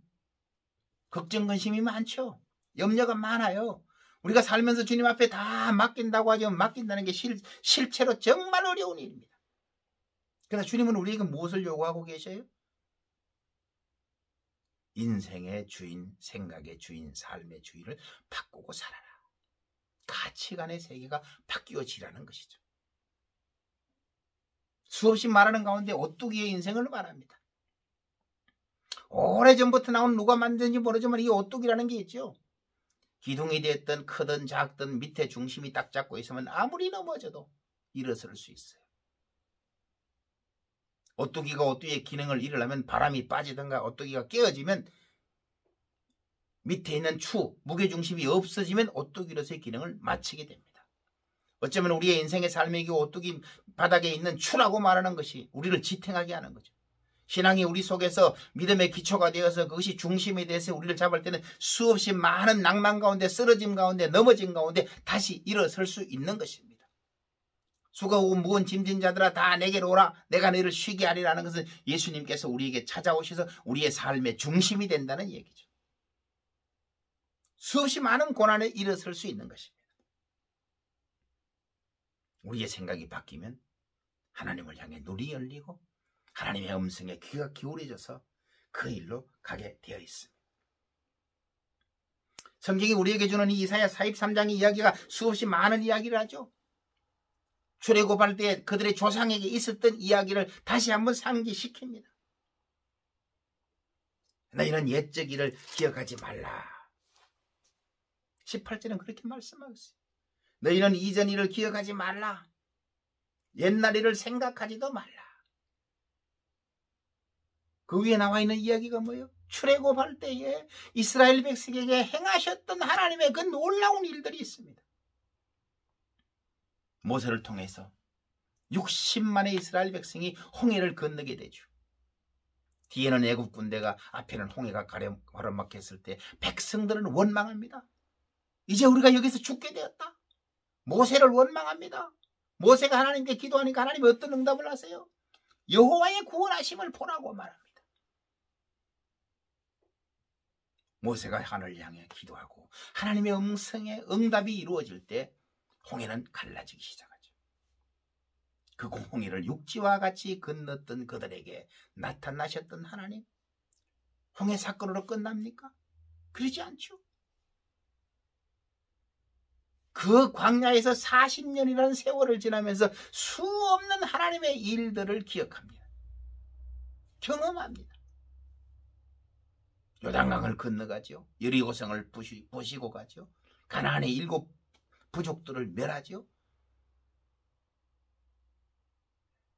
걱정 근심이 많죠. 염려가 많아요. 우리가 살면서 주님 앞에 다 맡긴다고 하죠. 맡긴다는 게 실체로 정말 어려운 일입니다. 그러나 주님은 우리에게 무엇을 요구하고 계셔요? 인생의 주인, 생각의 주인, 삶의 주인을 바꾸고 살아라. 가치관의 세계가 바뀌어지라는 것이죠. 수없이 말하는 가운데 오뚜기의 인생을 말합니다. 오래전부터 나온 누가 만든지 모르지만 이 오뚜기라는 게 있죠. 기둥이 됐든 크든 작든 밑에 중심이 딱 잡고 있으면 아무리 넘어져도 일어설 수 있어요. 오뚜기가 오뚜기의 기능을 잃으려면 바람이 빠지든가 오뚜기가 깨어지면 밑에 있는 추, 무게중심이 없어지면 오뚜기로서의 기능을 마치게 됩니다. 어쩌면 우리의 인생의 삶의 오뚜기 바닥에 있는 추라고 말하는 것이 우리를 지탱하게 하는 거죠. 신앙이 우리 속에서 믿음의 기초가 되어서 그것이 중심이 돼서 우리를 잡을 때는 수없이 많은 낭만 가운데 쓰러짐 가운데 넘어짐 가운데 다시 일어설 수 있는 것입니다. 수고하고 무거운 짐진 자들아 다 내게로 오라 내가 너희를 쉬게 하리라는 것은 예수님께서 우리에게 찾아오셔서 우리의 삶의 중심이 된다는 얘기죠. 수없이 많은 고난에 일어설 수 있는 것입니다. 우리의 생각이 바뀌면 하나님을 향해 눈이 열리고 하나님의 음성에 귀가 기울여져서 그 일로 가게 되어 있습니다. 성경이 우리에게 주는 이 이사야 43장의 이야기가 수없이 많은 이야기를 하죠. 출애굽할 때 그들의 조상에게 있었던 이야기를 다시 한번 상기시킵니다. 너희는 옛적 일을 기억하지 말라. 18절은 그렇게 말씀하고 있어요. 너희는 이전 일을 기억하지 말라. 옛날 일을 생각하지도 말라. 그 위에 나와 있는 이야기가 뭐예요? 출애굽할 때에 이스라엘 백성에게 행하셨던 하나님의 그 놀라운 일들이 있습니다. 모세를 통해서 60만의 이스라엘 백성이 홍해를 건너게 되죠. 뒤에는 애굽 군대가 앞에는 홍해가 가로막혔을 때 백성들은 원망합니다. 이제 우리가 여기서 죽게 되었다. 모세를 원망합니다. 모세가 하나님께 기도하니까 하나님이 어떤 응답을 하세요? 여호와의 구원하심을 보라고 말합니다. 모세가 하늘을 향해 기도하고 하나님의 음성의 응답이 이루어질 때 홍해는 갈라지기 시작하죠. 그 홍해를 육지와 같이 건넜던 그들에게 나타나셨던 하나님, 홍해 사건으로 끝납니까? 그러지 않죠. 그 광야에서 40년이라는 세월을 지나면서 수없는 하나님의 일들을 기억합니다. 경험합니다. 요단강을 건너가죠. 여리고성을 부시고 가죠. 가나안의 7 부족들을 멸하죠.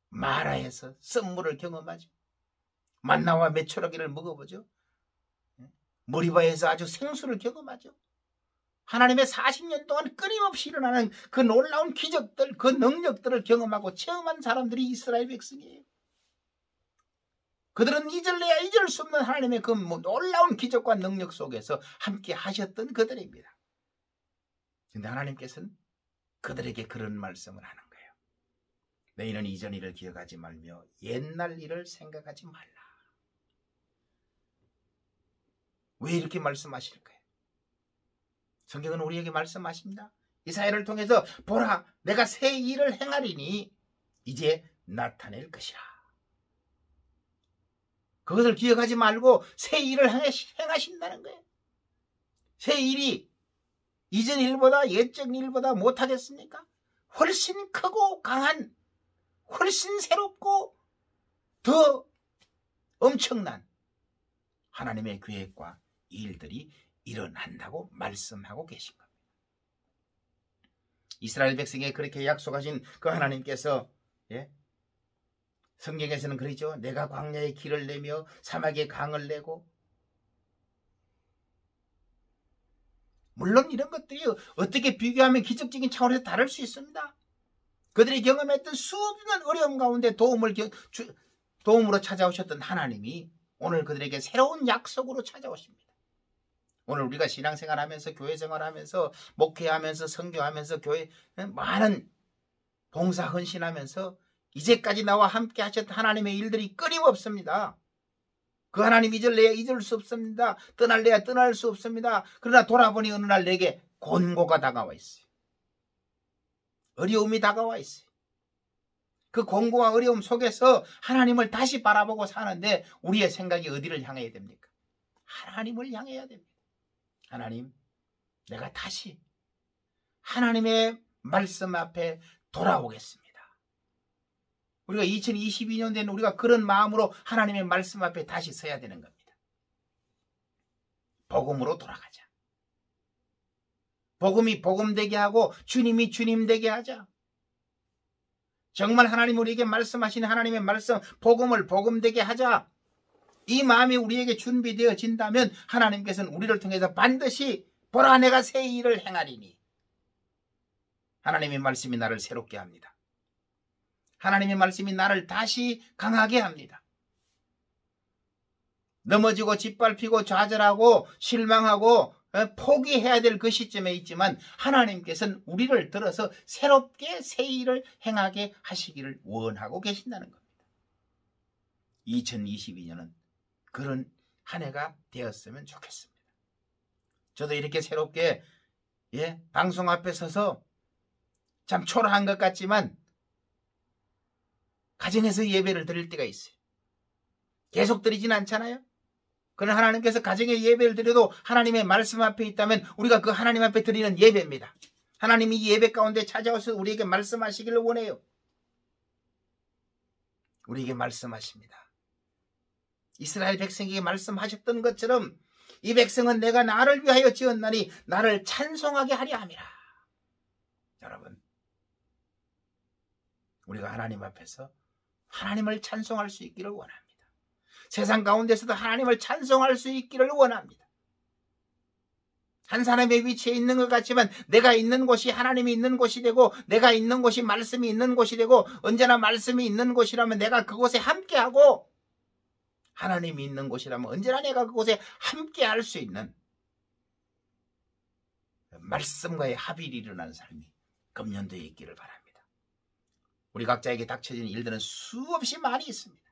마라에서 썩물을 경험하죠. 만나와 메추라기를 먹어보죠. 머리바에서 아주 생수를 경험하죠. 하나님의 40년 동안 끊임없이 일어나는 그 놀라운 기적들, 그 능력들을 경험하고 체험한 사람들이 이스라엘 백성이에요. 그들은 잊을래야 잊을 수 없는 하나님의 그 놀라운 기적과 능력 속에서 함께 하셨던 그들입니다. 그런데 하나님께서는 그들에게 그런 말씀을 하는 거예요. 너희는 이전 일을 기억하지 말며 옛날 일을 생각하지 말라. 왜 이렇게 말씀하실까요? 성경은 우리에게 말씀하십니다. 이사야를 통해서 보라 내가 새 일을 행하리니 이제 나타낼 것이라. 그것을 기억하지 말고 새 일을 행하신다는 거예요. 새 일이 이전 일보다 옛적 일보다 못하겠습니까? 훨씬 크고 강한, 훨씬 새롭고 더 엄청난 하나님의 계획과 일들이 일어난다고 말씀하고 계신 겁니다. 이스라엘 백성에게 그렇게 약속하신 그 하나님께서 성경에서는 그러죠. 내가 광야에 길을 내며 사막에 강을 내고, 물론 이런 것들이 어떻게 비교하면 기적적인 차원에서 다를 수 있습니다. 그들이 경험했던 수없는 어려움 가운데 도움으로 찾아오셨던 하나님이 오늘 그들에게 새로운 약속으로 찾아오십니다. 오늘 우리가 신앙생활하면서 교회 생활하면서 목회하면서 선교하면서 교회 많은 봉사 헌신하면서 이제까지 나와 함께 하셨던 하나님의 일들이 끊임없습니다. 그 하나님 잊을래야 잊을 수 없습니다. 떠날래야 떠날 수 없습니다. 그러나 돌아보니 어느 날 내게 곤고가 다가와 있어요. 어려움이 다가와 있어요. 그 곤고와 어려움 속에서 하나님을 다시 바라보고 사는데 우리의 생각이 어디를 향해야 됩니까? 하나님을 향해야 됩니다. 하나님, 내가 다시 하나님의 말씀 앞에 돌아오겠습니다. 우리가 2022년 된 우리가 그런 마음으로 하나님의 말씀 앞에 다시 서야 되는 겁니다. 복음으로 돌아가자. 복음이 복음 되게 하고 주님이 주님 되게 하자. 정말 하나님 우리에게 말씀하신 하나님의 말씀, 복음을 복음 되게 하자. 이 마음이 우리에게 준비되어진다면 하나님께서는 우리를 통해서 반드시 보라 내가 새 일을 행하리니. 하나님의 말씀이 나를 새롭게 합니다. 하나님의 말씀이 나를 다시 강하게 합니다. 넘어지고 짓밟히고 좌절하고 실망하고 포기해야 될 그 시점에 있지만 하나님께서는 우리를 들어서 새롭게 새 일을 행하게 하시기를 원하고 계신다는 겁니다. 2022년은 그런 한 해가 되었으면 좋겠습니다. 저도 이렇게 새롭게 방송 앞에 서서 참 초라한 것 같지만 가정에서 예배를 드릴 때가 있어요. 계속 드리진 않잖아요. 그러나 하나님께서 가정에 예배를 드려도 하나님의 말씀 앞에 있다면 우리가 그 하나님 앞에 드리는 예배입니다. 하나님이 이 예배 가운데 찾아와서 우리에게 말씀하시기를 원해요. 우리에게 말씀하십니다. 이스라엘 백성에게 말씀하셨던 것처럼 이 백성은 내가 나를 위하여 지었나니 나를 찬송하게 하려 함이라. 여러분, 우리가 하나님 앞에서 하나님을 찬송할 수 있기를 원합니다. 세상 가운데서도 하나님을 찬송할 수 있기를 원합니다. 한 사람의 위치에 있는 것 같지만 내가 있는 곳이 하나님이 있는 곳이 되고 내가 있는 곳이 말씀이 있는 곳이 되고 언제나 말씀이 있는 곳이라면 내가 그곳에 함께하고 하나님이 있는 곳이라면 언제나 내가 그곳에 함께할 수 있는 말씀과의 합일이 일어나는 삶이 금년도에 있기를 바랍니다. 우리 각자에게 닥쳐진 일들은 수없이 많이 있습니다.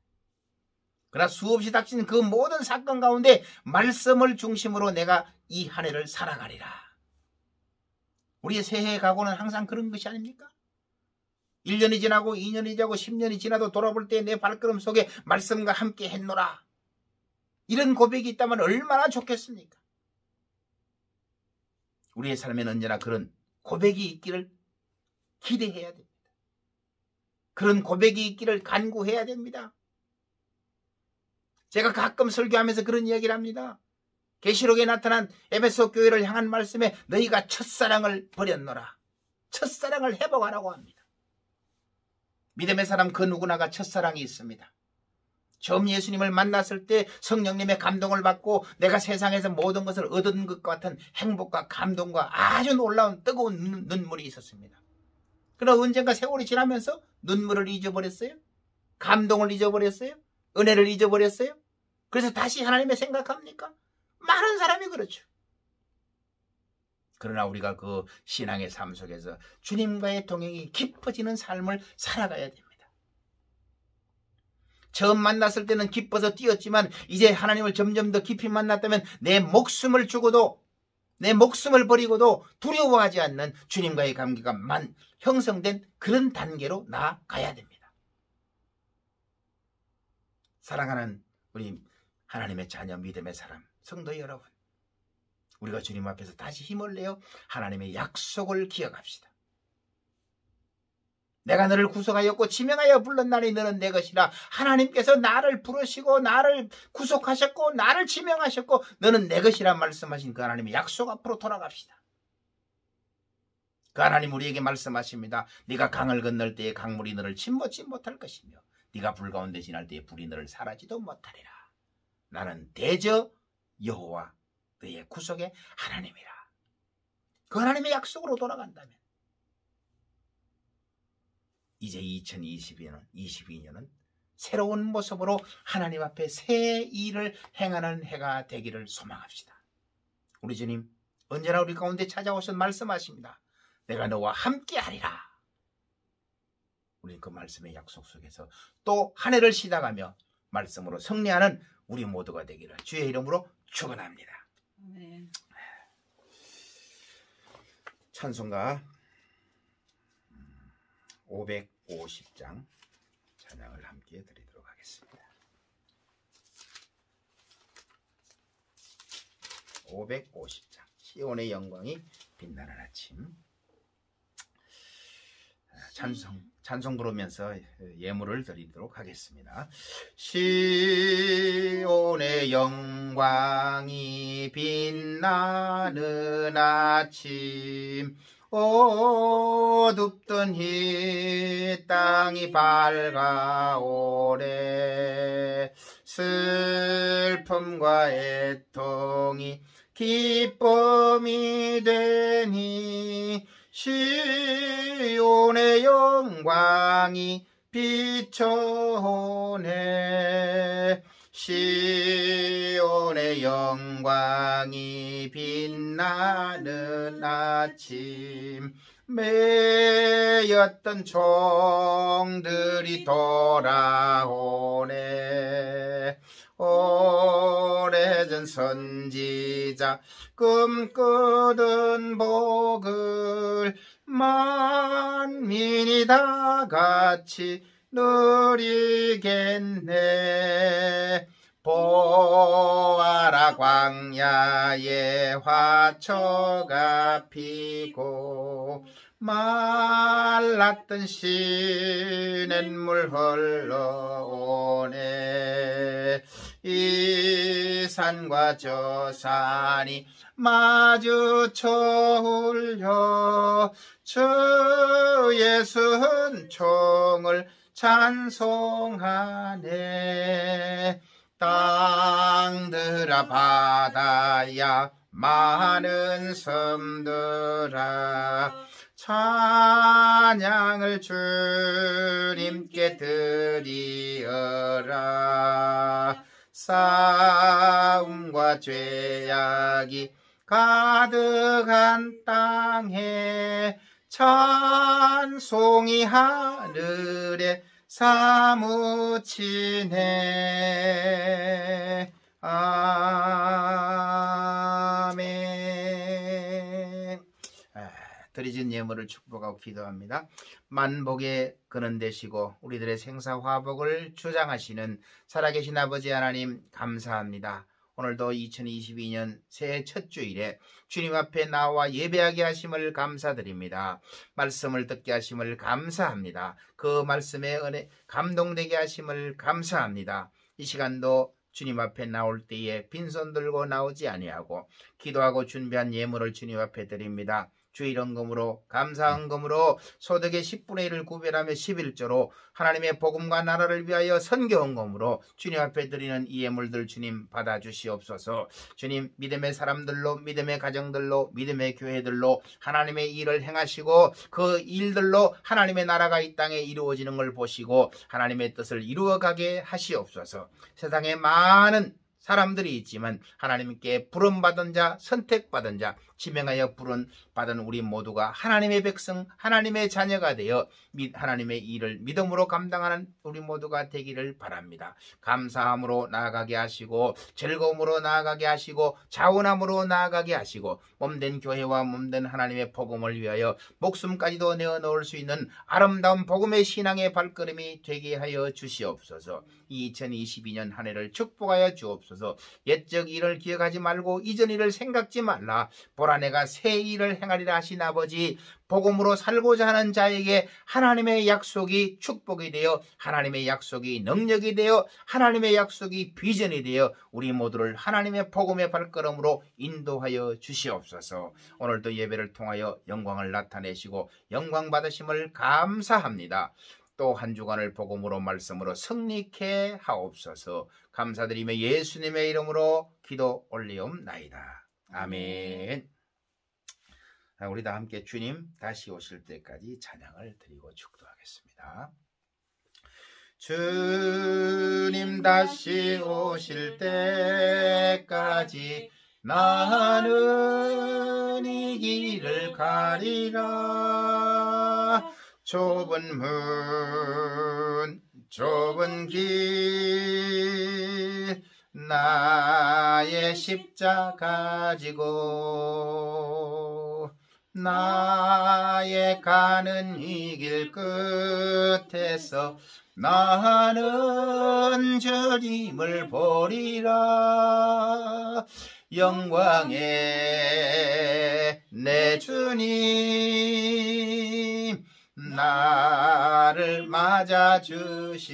그러나 수없이 닥친 그 모든 사건 가운데 말씀을 중심으로 내가 이 한 해를 살아가리라. 우리의 새해 각오는 항상 그런 것이 아닙니까? 1년이 지나고 2년이 지나고 10년이 지나도 돌아볼 때 내 발걸음 속에 말씀과 함께 했노라. 이런 고백이 있다면 얼마나 좋겠습니까? 우리의 삶에는 언제나 그런 고백이 있기를 기대해야 됩니다. 그런 고백이 있기를 간구해야 됩니다. 제가 가끔 설교하면서 그런 이야기를 합니다. 계시록에 나타난 에베소 교회를 향한 말씀에 너희가 첫사랑을 버렸노라. 첫사랑을 회복하라고 합니다. 믿음의 사람 그 누구나가 첫사랑이 있습니다. 처음 예수님을 만났을 때 성령님의 감동을 받고 내가 세상에서 모든 것을 얻은 것 같은 행복과 감동과 아주 놀라운 뜨거운 눈물이 있었습니다. 그러나 언젠가 세월이 지나면서 눈물을 잊어버렸어요? 감동을 잊어버렸어요? 은혜를 잊어버렸어요? 그래서 다시 하나님의 생각합니까? 많은 사람이 그렇죠. 그러나 우리가 그 신앙의 삶 속에서 주님과의 동행이 깊어지는 삶을 살아가야 됩니다. 처음 만났을 때는 기뻐서 뛰었지만 이제 하나님을 점점 더 깊이 만났다면 내 목숨을 주고도 내 목숨을 버리고도 두려워하지 않는 주님과의 관계가 형성된 그런 단계로 나아가야 됩니다. 사랑하는 우리 하나님의 자녀 믿음의 사람 성도 여러분, 우리가 주님 앞에서 다시 힘을 내어 하나님의 약속을 기억합시다. 내가 너를 구속하였고 지명하여 불렀나니 너는 내 것이라. 하나님께서 나를 부르시고 나를 구속하셨고 나를 지명하셨고 너는 내 것이라 말씀하신 그 하나님의 약속 앞으로 돌아갑시다. 그 하나님 우리에게 말씀하십니다. 네가 강을 건널 때에 강물이 너를 침몰치 못할 것이며 네가 불 가운데 지날 때에 불이 너를 사라지도 못하리라. 나는 대저 여호와 너의 구속의 하나님이라. 그 하나님의 약속으로 돌아간다면 이제 2022년은 새로운 모습으로 하나님 앞에 새 일을 행하는 해가 되기를 소망합시다. 우리 주님 언제나 우리 가운데 찾아오셔 말씀하십니다. 내가 너와 함께하리라. 우리는 그 말씀의 약속 속에서 또 한 해를 시작하며 말씀으로 승리하는 우리 모두가 되기를 주의 이름으로 축원합니다. 아멘. 찬송가 550장 찬양을 함께 드리도록 하겠습니다. 550장 시온의 영광이 빛나는 아침. 찬송 부르면서 예물을 드리도록 하겠습니다. 시온의 영광이 빛나는 아침, 어둡던 이 땅이 밝아오래. 슬픔과 애통이 기쁨이 되니 시온의 영광이 비춰오네. 시온의 영광이 빛나는 아침, 매였던 종들이 돌아오네. 오래전 선지자 꿈꾸던 복을 만민이 다 같이 누리겠네. 보아라 광야에 화초가 피고 말랐던 시냇물 흘러오네. 이 산과 저 산이 마주쳐 울려 주 예수 은총을 찬송하네. 땅들아 바다야 많은 섬들아 찬양을 주님께 드리어라. 싸움과 죄악이 가득한 땅에 찬송이 하늘에 사무치네. 아멘. 드리진 예물을 축복하고 기도합니다. 만복의 근원 되시고 우리들의 생사화복을 주장하시는 살아계신 아버지 하나님 감사합니다. 오늘도 2022년 새해 첫 주일에 주님 앞에 나와 예배하게 하심을 감사드립니다. 말씀을 듣게 하심을 감사합니다. 그 말씀의 은혜 감동되게 하심을 감사합니다. 이 시간도 주님 앞에 나올 때에 빈손 들고 나오지 아니하고 기도하고 준비한 예물을 주님 앞에 드립니다. 주일 헌금으로 감사헌금으로 소득의 10분의 1을 구별하며 11조로 하나님의 복음과 나라를 위하여 선교 헌금으로 주님 앞에 드리는 이 예물들 주님 받아주시옵소서. 주님 믿음의 사람들로 믿음의 가정들로 믿음의 교회들로 하나님의 일을 행하시고 그 일들로 하나님의 나라가 이 땅에 이루어지는 걸 보시고 하나님의 뜻을 이루어가게 하시옵소서. 세상에 많은 사람들이 있지만 하나님께 부름받은 자, 선택받은 자, 지명하여 부름받은 우리 모두가 하나님의 백성, 하나님의 자녀가 되어 하나님의 일을 믿음으로 감당하는 우리 모두가 되기를 바랍니다. 감사함으로 나아가게 하시고 즐거움으로 나아가게 하시고 자원함으로 나아가게 하시고 몸된 교회와 몸된 하나님의 복음을 위하여 목숨까지도 내어놓을 수 있는 아름다운 복음의 신앙의 발걸음이 되게 하여 주시옵소서. 2022년 한 해를 축복하여 주옵소서. 옛적 일을 기억하지 말고 이전 일을 생각지 말라. 보라 내가 새 일을 행하리라 하신 아버지, 복음으로 살고자 하는 자에게 하나님의 약속이 축복이 되어 하나님의 약속이 능력이 되어 하나님의 약속이 비전이 되어 우리 모두를 하나님의 복음의 발걸음으로 인도하여 주시옵소서. 오늘도 예배를 통하여 영광을 나타내시고 영광 받으심을 감사합니다. 또 한 주간을 복음으로 말씀으로 승리케 하옵소서. 감사드리며 예수님의 이름으로 기도 올리옵나이다. 아멘. 우리 다 함께 주님 다시 오실 때까지 찬양을 드리고 축도하겠습니다. 주님 다시 오실 때까지 나는 이 길을 가리라. 좁은 문 좁은 길 나의 십자가 지고 나의 가는 이 길 끝에서 나는 주님을 보리라. 영광의 내 주님 나를 맞아주시리.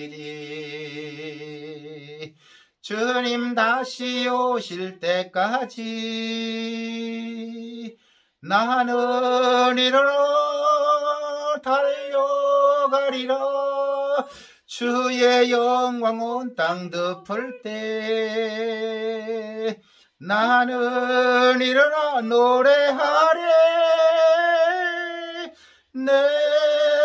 주님 다시 오실 때까지 나는 일어나 달려가리라. 주의 영광 온 땅 덮을 때 나는 일어나 노래하리. 내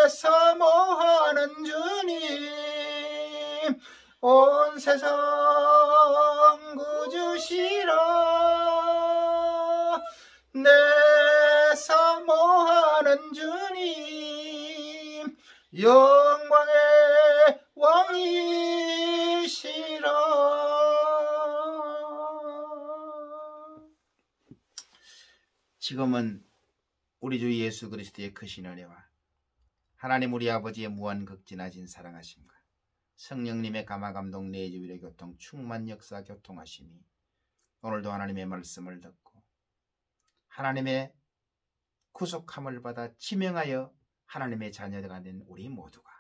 사모하는 주님 온 세상 구주시라. 내 사모하는 주님 영광의 왕이시라. 지금은 우리 주 예수 그리스도의 크신 은혜와 하나님 우리 아버지의 무한극진하신 사랑하심과 성령님의 감화감동 내주일의 교통 충만 역사 교통하심이 오늘도 하나님의 말씀을 듣고 하나님의 구속함을 받아 지명하여 하나님의 자녀가 된 우리 모두가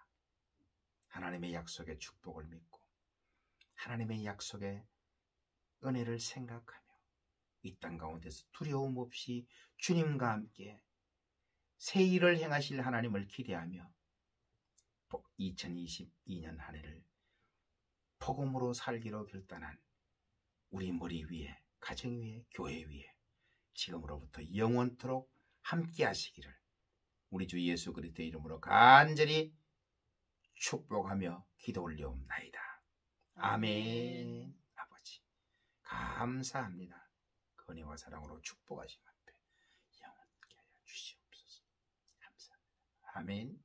하나님의 약속의 축복을 믿고 하나님의 약속의 은혜를 생각하며 이 땅 가운데서 두려움 없이 주님과 함께 새 일을 행하실 하나님을 기대하며 2022년 한 해를 복음으로 살기로 결단한 우리 머리 위에, 가정 위에, 교회 위에 지금으로부터 영원토록 함께 하시기를 우리 주 예수 그리스도의 이름으로 간절히 축복하며 기도 올려옵나이다. 아멘. 아버지 감사합니다. 그 은혜와 사랑으로 축복하심 앞에 영원케 하여 주시옵소서. 감사합니다. 아멘.